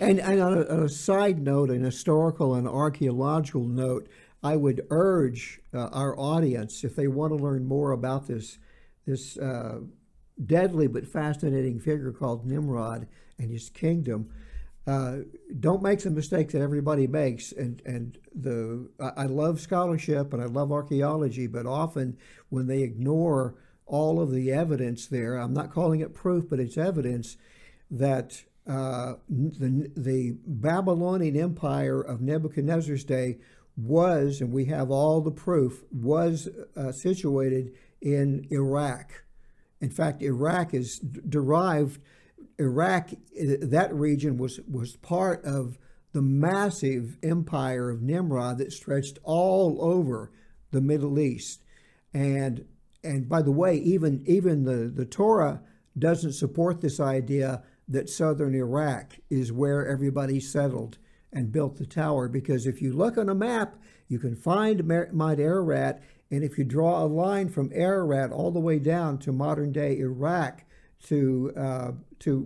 And on a side note, an historical and archaeological note, I would urge our audience, if they want to learn more about this deadly but fascinating figure called Nimrod and his kingdom, don't make the mistakes that everybody makes. I love scholarship and I love archaeology, but often when they ignore all of the evidence there, I'm not calling it proof, but it's evidence that the Babylonian Empire of Nebuchadnezzar's day was, and we have all the proof, was situated in Iraq. In fact, Iraq is derived, that region was part of the massive empire of Nimrod that stretched all over the Middle East. And by the way, even the Torah doesn't support this idea that southern Iraq is where everybody settled and built the tower, because if you look on a map, you can find Mount Ararat, and if you draw a line from Ararat all the way down to modern day Iraq to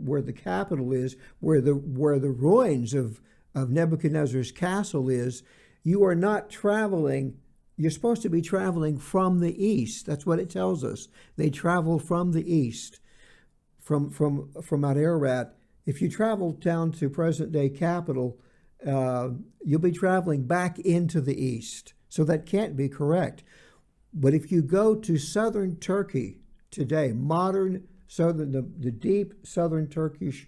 where the capital is, where the ruins of Nebuchadnezzar's castle is, you are not traveling. You're supposed to be traveling from the east. That's what it tells us. They travel from the east, from Mount Ararat. If you travel down to present-day capital, you'll be traveling back into the east. So that can't be correct. But if you go to southern Turkey today, modern southern, the deep southern Turkish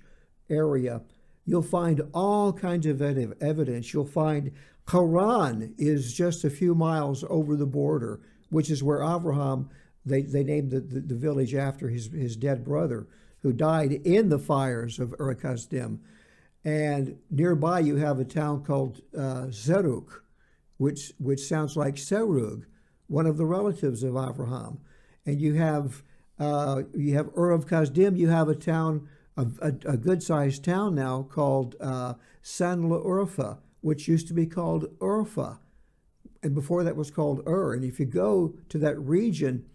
area, you'll find all kinds of evidence. You'll find Haran is just a few miles over the border, which is where Abraham, they named the village after his dead brother, who died in the fires of Ur-Kasdim. And nearby you have a town called Zeruk, which sounds like Serug, one of the relatives of Abraham. And you have Ur-Kasdim. You have a town, a good-sized town now called San La Urfa, which used to be called Urfa, and before that was called Ur. And if you go to that region,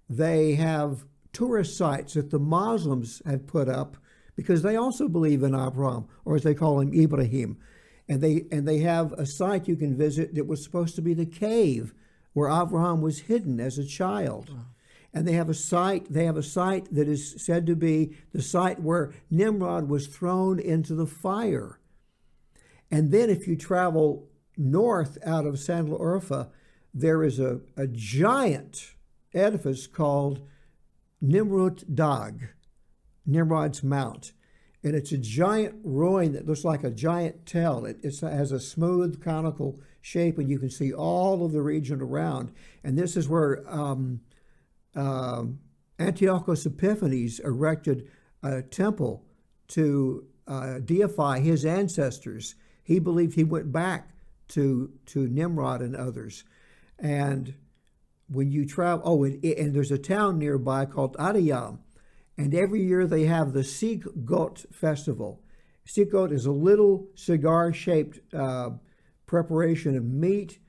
they have tourist sites that the Muslims have put up because they also believe in Abraham, or as they call him, Ibrahim. And they have a site you can visit that was supposed to be the cave where Abraham was hidden as a child. Wow. And they have a site that is said to be the site where Nimrod was thrown into the fire. And then if you travel north out of San La Urfa, there is a giant edifice called Nimrod Dag, Nimrod's Mount. And it's a giant ruin that looks like a giant tell. It has a smooth conical shape, and you can see all of the region around. And this is where Antiochus Epiphanes erected a temple to deify his ancestors. He believed he went back to Nimrod and others. And when you travel, and there's a town nearby called Adiyam, and every year they have the Sikh-Got festival. Sikh-Got is a little cigar-shaped preparation of meat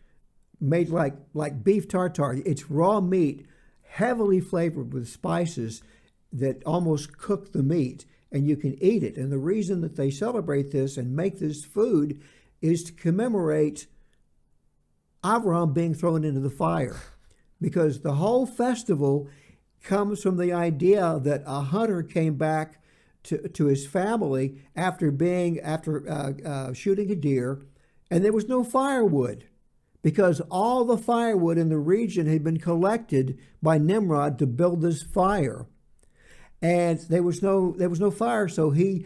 made like beef tartare. It's raw meat, heavily flavored with spices that almost cook the meat, and you can eat it. And the reason that they celebrate this and make this food is to commemorate Abraham being thrown into the fire, because the whole festival comes from the idea that a hunter came back to his family after shooting a deer, and there was no firewood, because all the firewood in the region had been collected by Nimrod to build this fire. And there was no fire, so he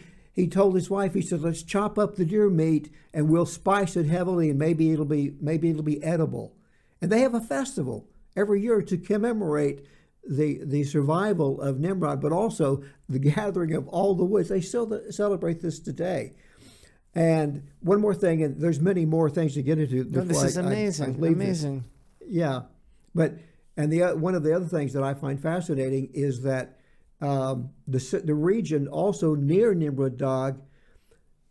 told his wife, he said, let's chop up the deer meat and we'll spice it heavily, and maybe it'll be edible. And they have a festival every year to commemorate the survival of Nimrod, but also the gathering of all the woods. They still celebrate this today. And one more thing, and there's many more things to get into. This is amazing. Amazing. Yeah, but one of the other things that I find fascinating is that the region also near Nimrod Dag,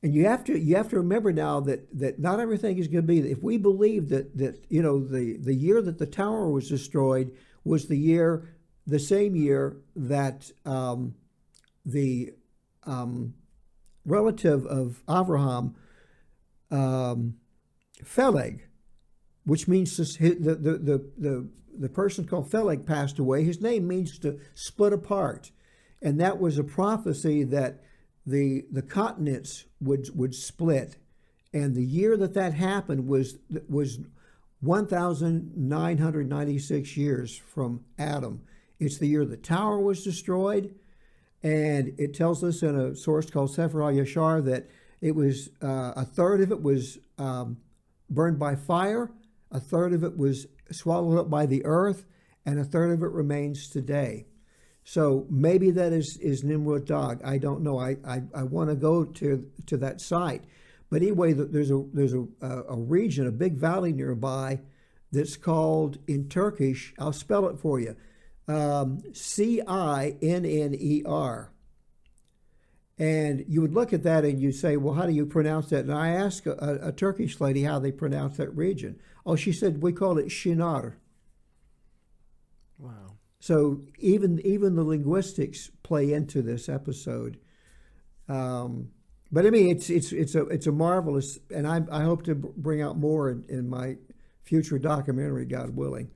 and you have to remember now that not everything is going to be. If we believe that the year that the tower was destroyed was the same year that the relative of Avraham, Pheleg, which means the person called Pheleg passed away. His name means to split apart, and that was a prophecy that the continents would split, and the year that happened was 1,996 years from Adam. It's the year the tower was destroyed, and it tells us in a source called Sefer HaYashar that it was a third of it was burned by fire, a third of it was swallowed up by the earth, and a third of it remains today. So maybe that is Nimrod Dog. I don't know. I want to go to that site. But anyway, there's a region, a big valley nearby that's called in Turkish, I'll spell it for you, Cinner. And you would look at that and you say, well, how do you pronounce that? And I asked a Turkish lady how they pronounce that region. Oh, she said, we call it Shinar. Wow. So even the linguistics play into this episode. But I mean, it's a marvelous, and I hope to bring out more in my future documentary, God willing.